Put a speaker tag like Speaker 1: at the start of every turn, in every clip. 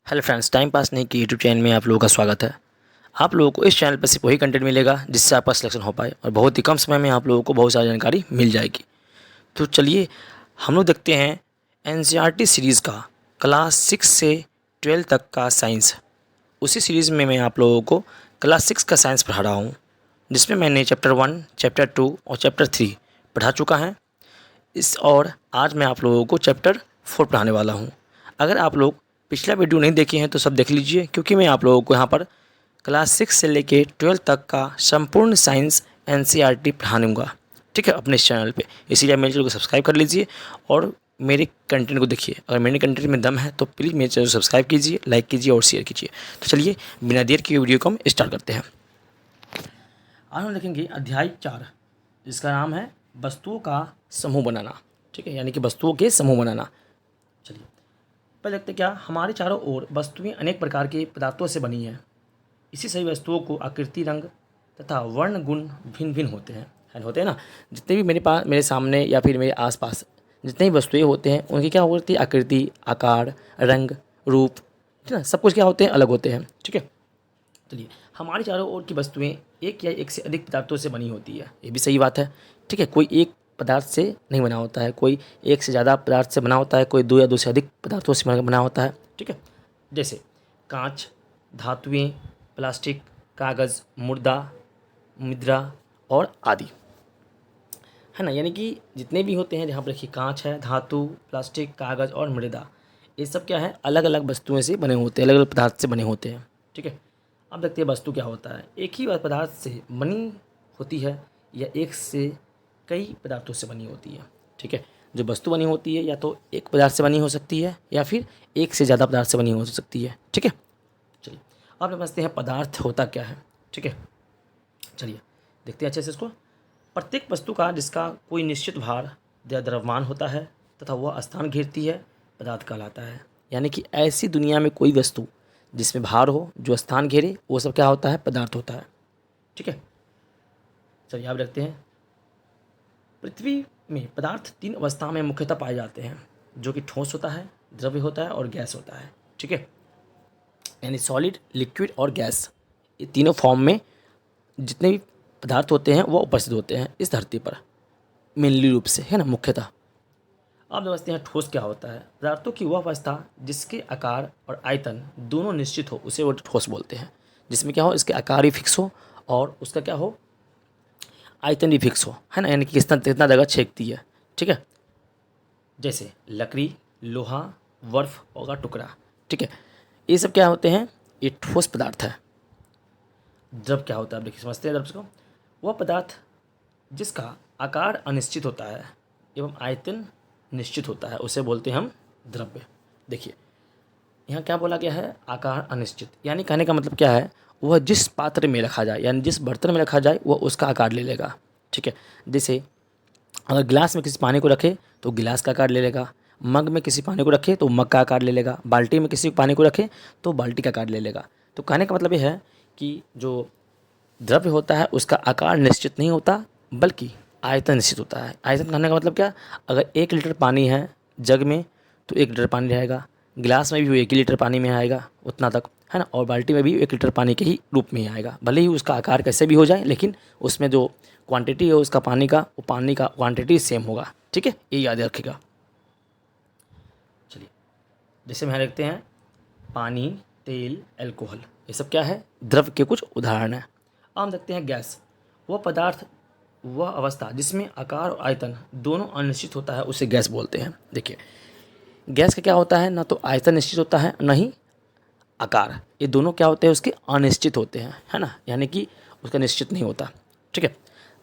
Speaker 1: Hello friends, time pass नहीं की YouTube channel में आप लोगों का स्वागत है। आप लोगों को इस चैनल पर सिर्फ वही कंटेंट मिलेगा जिससे आपका सिलेक्शन हो पाए और बहुत ही कम समय में आप लोगों को बहुत सारी जानकारी मिल जाएगी। तो चलिए हम लोग देखते हैं एनसीईआरटी सीरीज़ का क्लास 6 से 12 तक का साइंस। उसी सीरीज़ में मैं आप लोगों को क्लास 6 का साइंस पढ़ा रहा हूँ, जिसमें मैंने चैप्टर 1, चैप्टर 2 और चैप्टर 3 पढ़ा चुका है। और आज मैं आप लोगों को चैप्टर 4 पढ़ाने वाला हूँ। अगर आप लोग पिछला वीडियो नहीं देखे हैं तो सब देख लीजिए, क्योंकि मैं आप लोगों को यहाँ पर क्लास 6 से लेके 12 तक का संपूर्ण साइंस एनसीईआरटी पढ़ाऊँगा, ठीक है, अपने इस चैनल पे। इसीलिए मेरे चैनल को सब्सक्राइब कर लीजिए और मेरे कंटेंट को देखिए। अगर मेरे कंटेंट में दम है तो प्लीज़ मेरे चैनल को सब्सक्राइब कीजिए, लाइक कीजिए और शेयर कीजिए। तो चलिए बिना देर की वीडियो को हम स्टार्ट करते हैं। आज हम देखेंगे अध्याय 4, जिसका नाम है वस्तुओं का समूह बनाना, ठीक है, यानी कि वस्तुओं के समूह बनाना। चलिए पहले देखते क्या, हमारे चारों ओर वस्तुएं अनेक प्रकार के पदार्थों से बनी हैं। इसी सही वस्तुओं को आकृति, रंग तथा वर्ण गुण भिन्न भिन्न होते हैं ना। जितने भी मेरे सामने या फिर मेरे आसपास जितनी भी वस्तुएं होते हैं, उनकी क्या होती है, आकृति, आकार, रंग, रूप, ठीक है ना, सब कुछ क्या होते हैं, अलग होते हैं, ठीक है। चलिए हमारे चारों ओर की वस्तुएं एक या एक से अधिक पदार्थों से बनी होती है, ये भी सही बात है, ठीक है। कोई एक पदार्थ से नहीं बना होता है, कोई एक से ज़्यादा पदार्थ से बना होता है, कोई दो या दो से अधिक पदार्थों से बना होता है, ठीक है। जैसे कांच, धातुएं, प्लास्टिक, कागज़, मुर्दा, मुद्रा और आदि, है ना। यानी कि जितने भी होते हैं, जहाँ पर देखिए कांच है, धातु, प्लास्टिक, कागज़ और मृदा, ये सब क्या है, अलग अलग वस्तुएं से बने होते हैं, अलग अलग पदार्थ से बने होते हैं, ठीक है। अब देखते हैं वस्तु क्या होता है। एक ही पदार्थ से बनी होती है या एक से कई पदार्थों से बनी होती है, ठीक है। जो वस्तु बनी होती है या तो एक पदार्थ से बनी हो सकती है या फिर एक से ज़्यादा पदार्थ से बनी हो सकती है, ठीक है। चलिए अब समझते हैं पदार्थ होता क्या है, ठीक है। चलिए देखते हैं अच्छे से इसको। प्रत्येक वस्तु का जिसका कोई निश्चित भार या द्रव्यमान होता है तथा वह स्थान घेरती है, पदार्थ कहलाता है। यानी कि ऐसी दुनिया में कोई वस्तु जिसमें भार हो, जो स्थान घेरे, वो सब क्या होता है, पदार्थ होता है, ठीक है। चलिए याद रखते हैं, पृथ्वी में पदार्थ 3 अवस्था में मुख्यतः पाए जाते हैं, जो कि ठोस होता है, द्रव्य होता है और गैस होता है, ठीक है। यानी सॉलिड, लिक्विड और गैस, ये तीनों फॉर्म में जितने भी पदार्थ होते हैं वो उपस्थित होते हैं इस धरती पर, मेनली रूप से, है ना, मुख्यतः। अब समझते हैं ठोस क्या होता है। पदार्थों की वह अवस्था जिसके आकार और आयतन दोनों निश्चित हो, उसे वो ठोस बोलते हैं। जिसमें क्या हो, इसके आकार भी फिक्स हो और उसका क्या हो, आयतन भी फिक्स हो, है ना, यानी कि कितना जगह छेदती है, ठीक है। जैसे लकड़ी, लोहा, बर्फ का टुकड़ा, ठीक है, ये सब क्या होते हैं, ये ठोस पदार्थ है। द्रव क्या होता है, आप देखिए समझते हैं द्रव को, वह पदार्थ जिसका आकार अनिश्चित होता है एवं आयतन निश्चित होता है, उसे बोलते हैं हम द्रव्य। देखिए यहाँ क्या बोला गया है, आकार अनिश्चित, यानी कहने का मतलब क्या है, वह जिस पात्र में रखा जाए, यानी जिस बर्तन में रखा जाए वह उसका आकार ले लेगा, ठीक है। जैसे अगर गिलास में किसी पानी को रखे तो गिलास का आकार ले लेगा, मग में किसी पानी को रखे तो मग का आकार ले लेगा, बाल्टी में किसी पानी को रखे तो बाल्टी का आकार ले लेगा। तो कहने का मतलब ये है कि जो द्रव्य होता है उसका आकार निश्चित नहीं होता, बल्कि आयतन निश्चित होता है। आयतन कहने का मतलब क्या, अगर 1 लीटर पानी है जग में तो 1 लीटर पानी रहेगा, गिलास में भी वो 1 ही लीटर पानी में आएगा उतना तक, है ना, और बाल्टी में भी 1 लीटर पानी के ही रूप में ही आएगा। भले ही उसका आकार कैसे भी हो जाए, लेकिन उसमें जो क्वांटिटी है उसका पानी का, वो पानी का क्वांटिटी सेम होगा, ठीक है, ये याद रखिएगा। चलिए जैसे हम यहाँ देखते हैं, पानी, तेल, अल्कोहल, ये सब क्या है, द्रव्य के कुछ उदाहरण हैं। अब हम देखते हैं गैस, वह पदार्थ, वह अवस्था जिसमें आकार और आयतन दोनों अनिश्चित होता है, उसे गैस बोलते हैं। देखिए गैस का क्या होता है, ना तो आयतन निश्चित होता है, ना ही आकार, ये दोनों क्या होते हैं, उसके अनिश्चित होते हैं, है ना, यानी कि उसका निश्चित नहीं होता, ठीक है।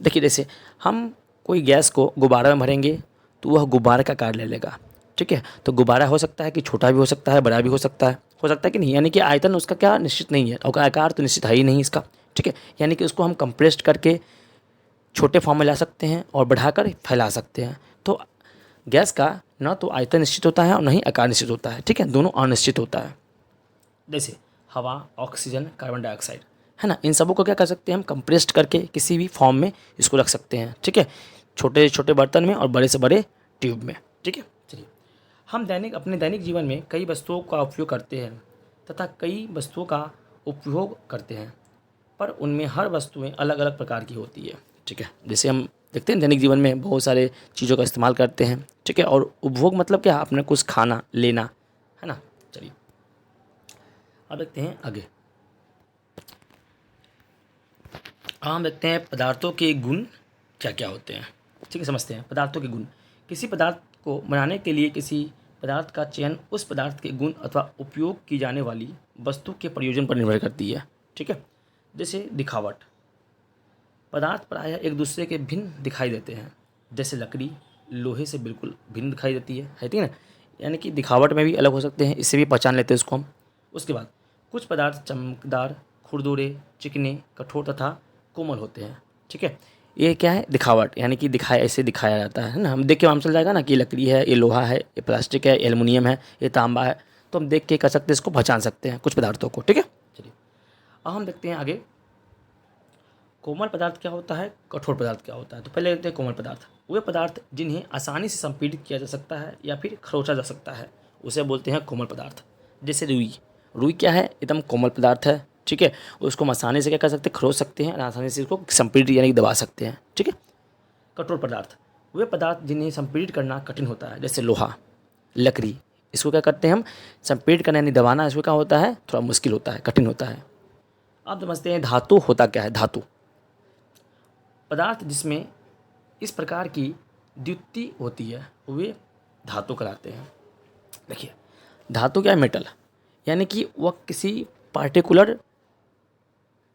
Speaker 1: देखिए जैसे हम कोई गैस को गुब्बारा में भरेंगे तो वह गुब्बारे का आकार ले लेगा, ठीक है। तो गुब्बारा हो सकता है कि छोटा भी हो सकता है, बड़ा भी हो सकता है कि नहीं, यानी कि आयतन उसका क्या निश्चित नहीं है और आकार तो निश्चित है ही नहीं इसका, ठीक है। यानी कि उसको हम कंप्रेस्ड करके छोटे फॉर्म में ला सकते हैं और बढ़ाकर फैला सकते हैं। तो गैस का ना तो आयतन निश्चित होता है और ना ही आकार निश्चित होता है, ठीक है, दोनों अनिश्चित होता है। जैसे हवा, ऑक्सीजन, कार्बन डाइऑक्साइड, है ना, इन सबों को क्या कर सकते हैं हम, कंप्रेस्ड करके किसी भी फॉर्म में इसको रख सकते हैं, ठीक है, छोटे छोटे बर्तन में और बड़े से बड़े ट्यूब में, ठीक है। चलिए हम अपने दैनिक जीवन में कई वस्तुओं का उपयोग करते हैं, तथा कई वस्तुओं का उपयोग करते हैं, पर उनमें हर वस्तुएं अलग अलग प्रकार की होती है। ठीक है, जैसे हम देखते हैं दैनिक जीवन में बहुत सारे चीज़ों का इस्तेमाल करते हैं। ठीक है, और उपभोग मतलब क्या, अपने कुछ खाना लेना, है ना। चलिए अब देखते हैं आगे। हम देखते हैं पदार्थों के गुण क्या क्या होते हैं। ठीक है, समझते हैं पदार्थों के गुण। किसी पदार्थ को बनाने के लिए किसी पदार्थ का चयन उस पदार्थ के गुण अथवा उपयोग की जाने वाली वस्तु के प्रयोजन पर निर्भर करती है। ठीक है, जैसे दिखावट, पदार्थ प्रायः एक दूसरे के भिन्न दिखाई देते हैं। जैसे लकड़ी लोहे से बिल्कुल भिन्न दिखाई देती है ठीक है ना। यानी कि दिखावट में भी अलग हो सकते हैं, इससे भी पहचान लेते हैं उसको हम। उसके बाद कुछ पदार्थ चमकदार, खुरदुरे, चिकने, कठोर तथा कोमल होते हैं। ठीक है, ये क्या है, दिखावट, यानी कि दिखाया, ऐसे दिखाया जाता है ना। हम देख के मालूम चल जाएगा ना कि ये लकड़ी है, ये लोहा है, ये प्लास्टिक है, ये एल्युमिनियम है, ये तांबा है। तो हम देख के कर सकते हैं, इसको पहचान सकते हैं कुछ पदार्थों को। ठीक है, चलिए अब हम देखते हैं आगे कोमल पदार्थ क्या होता है, कठोर पदार्थ क्या होता है। तो पहले देखते हैं कोमल पदार्थ। वे पदार्थ जिन्हें आसानी से संपीड़ित किया जा सकता है या फिर खरोचा जा सकता है, उसे बोलते हैं कोमल पदार्थ। जैसे रुई, रुई क्या है, एकदम कोमल पदार्थ है। ठीक है, उसको हम आसानी से क्या कर सकते हैं, खरोच सकते हैं और आसानी से इसको संपीड़ित यानी कि दबा सकते हैं। ठीक है, कठोर पदार्थ, वे पदार्थ जिन्हें संपीड़ित करना कठिन होता है। जैसे लोहा, लकड़ी, इसको क्या करते हैं हम, संपीड़ित करना यानी दबाना, इसको क्या होता है, थोड़ा मुश्किल होता है, कठिन होता है। अब समझते हैं धातु होता क्या है। धातु पदार्थ जिसमें इस प्रकार की द्युति होती है वे धातु कहलाते हैं। देखिए धातु क्या है, मेटल, यानी कि वह किसी पार्टिकुलर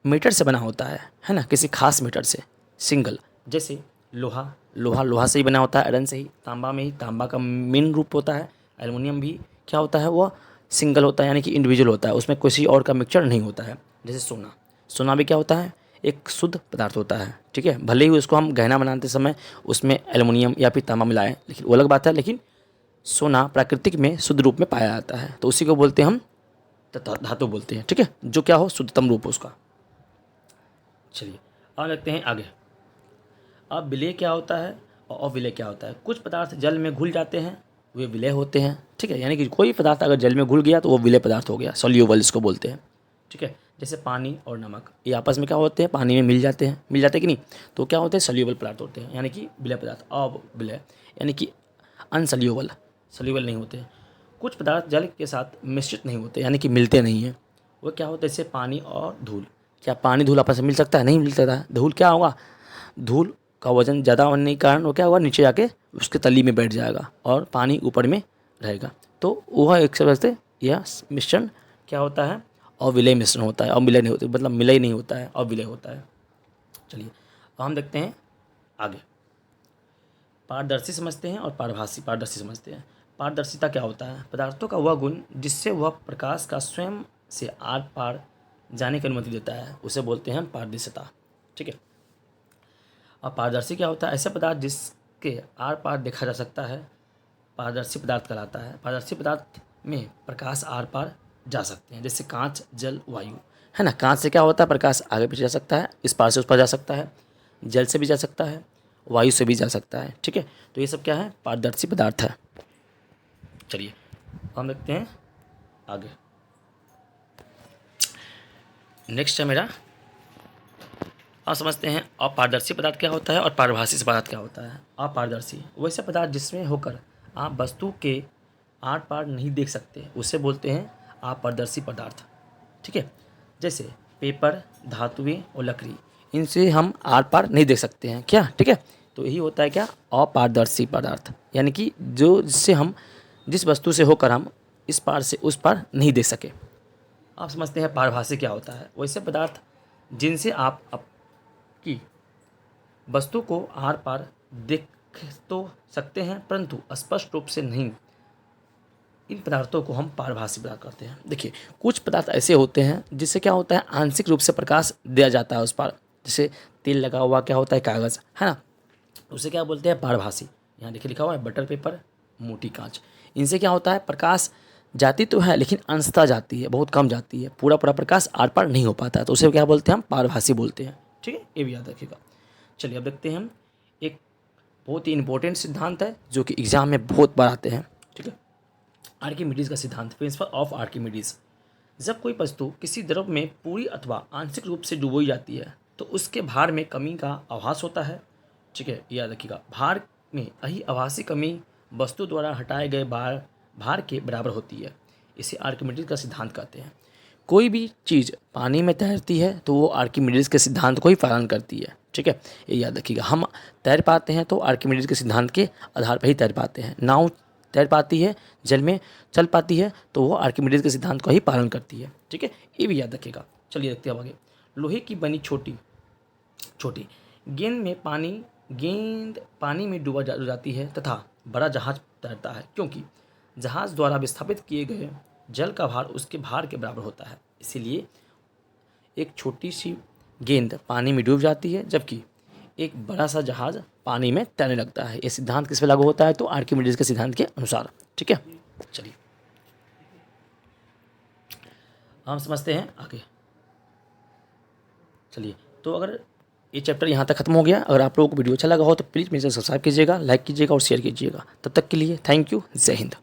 Speaker 1: मीटर से बना होता है ना, किसी खास मीटर से, सिंगल। जैसे लोहा, लोहा से ही बना होता है, आयरन से ही। तांबा में ही, तांबा का मेन रूप होता है। एल्युमिनियम भी क्या होता है, वह सिंगल होता है, यानी कि इंडिविजुअल होता है, उसमें किसी और का मिक्सचर नहीं होता है। जैसे सोना, सोना भी क्या होता है, एक शुद्ध पदार्थ होता है। ठीक है, भले ही उसको हम गहना बनाते समय उसमें एल्युमिनियम या फिर तांबा मिलाएं, लेकिन वो अलग बात है। लेकिन सोना प्राकृतिक में शुद्ध रूप में पाया जाता है, तो उसी को बोलते हैं हम धातु बोलते हैं। ठीक है, जो क्या हो, शुद्धतम रूप हो उसका। चलिए अब देखते हैं आगे। अब विलय क्या होता है और अविलय क्या होता है। कुछ पदार्थ जल में घुल जाते हैं, वे विलय होते हैं। ठीक है, यानी कि कोई पदार्थ अगर जल में घुल गया तो वो विलय पदार्थ हो गया, सॉल्यूबल इसको बोलते हैं। ठीक है, जैसे पानी और नमक, ये आपस में क्या होते हैं, पानी में मिल जाते हैं कि नहीं, तो क्या होते हैं, सॉल्यूबल पदार्थ होते हैं, यानी कि विलय पदार्थ। अविलय यानी कि अनसॉल्यूबल, सॉल्यूबल नहीं होते। कुछ पदार्थ जल के साथ मिश्रित नहीं होते, यानी कि मिलते नहीं हैं, वो क्या होते हैं, जैसे पानी और धूल। क्या पानी धूल आपस में मिल सकता है, नहीं मिल सकता। धूल क्या होगा, धूल का वजन ज़्यादा होने के कारण वो क्या होगा, नीचे जाके उसके तली में बैठ जाएगा और पानी ऊपर में रहेगा। तो वह एक तरह से यह मिश्रण क्या होता है, अविलय मिश्रण होता है। अविलय नहीं होता, मतलब मिलय नहीं होता है, अविलय होता है। चलिए अब हम देखते हैं आगे। पारदर्शी समझते हैं और पारभासी। पारदर्शी समझते हैं। पारदर्शिता क्या होता है, पदार्थों का वह गुण जिससे वह प्रकाश का स्वयं से आर पार जाने की अनुमति देता है, उसे बोलते हैं पारदर्शिता। ठीक है, अब पारदर्शी क्या होता है, ऐसे पदार्थ जिसके आर पार देखा जा सकता है, पारदर्शी पदार्थ कहलाता है। पारदर्शी पदार्थ में प्रकाश आर पार जा सकते हैं, जैसे कांच, जल, वायु, है ना। कांच से क्या होता है, प्रकाश आगे पीछे जा सकता है, इस पार से उस पार जा सकता है, जल से भी जा सकता है, वायु से भी जा सकता है। ठीक है, तो ये सब क्या है, पारदर्शी पदार्थ है। चलिए हम देखते हैं आगे। नेक्स्ट है मेरा, अब समझते हैं अपारदर्शी पदार्थ क्या होता है और पारभासी पदार्थ क्या होता है। अपारदर्शी वैसे पदार्थ जिसमें होकर आप वस्तु के आर पार नहीं देख सकते, उसे बोलते हैं अपारदर्शी पदार्थ। ठीक है, जैसे पेपर, धातुएं और लकड़ी, इनसे हम आर पार नहीं देख सकते हैं क्या। ठीक है, तो यही होता है क्या, अपारदर्शी पदार्थ, यानी कि जो जिससे हम, जिस वस्तु से होकर हम इस पार से उस पार नहीं देख सके। आप समझते हैं पारभासी क्या होता है। वैसे पदार्थ जिनसे आप की वस्तु को आर पार देख तो सकते हैं परंतु स्पष्ट रूप से नहीं, इन पदार्थों को हम पारभासी पदार्थ कहते हैं। देखिए कुछ पदार्थ ऐसे होते हैं जिससे क्या होता है, आंशिक रूप से प्रकाश दिया जाता है उस पर। जैसे तेल लगा हुआ क्या होता है, कागज़, है ना, उसे क्या बोलते हैं, पारभासी। यहाँ देखिए लिखा हुआ है बटर पेपर, मोटी कांच। इनसे क्या होता है, प्रकाश जाती तो है लेकिन अंशतः जाती है, बहुत कम जाती है, पूरा पूरा प्रकाश आर पार नहीं हो पाता है, तो उसे क्या बोलते हैं, हम पारभासी बोलते हैं। ठीक है, ये भी याद रखिएगा। चलिए अब देखते हैं हम एक बहुत ही इंपॉर्टेंट सिद्धांत है जो कि एग्जाम में बहुत बार आते हैं। ठीक है, आर्किमिडीज का सिद्धांत, प्रिंसिपल ऑफ आर्किमिडीज। जब कोई वस्तु किसी द्रव में पूरी अथवा आंशिक रूप से डुबोई जाती है तो उसके भार में कमी का आभास होता है। ठीक है, याद रखिएगा, भार में यही आभासी कमी वस्तु द्वारा हटाए गए भार के बराबर होती है। इसे आर्किमिडीज का सिद्धांत कहते हैं। कोई भी चीज़ पानी में तैरती है तो वो आर्किमिडीज के सिद्धांत को ही पालन करती है। ठीक है, ये याद रखिएगा। हम तैर पाते हैं तो आर्किमिडीज के सिद्धांत के आधार पर ही तैर पाते हैं। नाव तैर पाती है, जल में चल पाती है तो वो आर्किमिडीज के सिद्धांत का ही पालन करती है। ठीक है, ये भी याद रखिएगा। चलिए देखते हैं आगे। लोहे की बनी छोटी गेंद पानी में डूबा जाती है तथा बड़ा जहाज तैरता है, क्योंकि जहाज द्वारा विस्थापित किए गए जल का भार उसके भार के बराबर होता है। इसीलिए एक छोटी सी गेंद पानी में डूब जाती है जबकि एक बड़ा सा जहाज पानी में तैरने लगता है। ये सिद्धांत किस पे लागू होता है? तो आर्किमिडीज के सिद्धांत के अनुसार। ठीक है, चलिए हम समझते हैं आगे। चलिए, तो अगर ये चैप्टर यहाँ तक खत्म हो गया। अगर आप लोगों को वीडियो अच्छा लगा हो तो प्लीज़ मेरे से सब्सक्राइब कीजिएगा, लाइक कीजिएगा और शेयर कीजिएगा। तब तक के लिए थैंक यू। जय हिंद।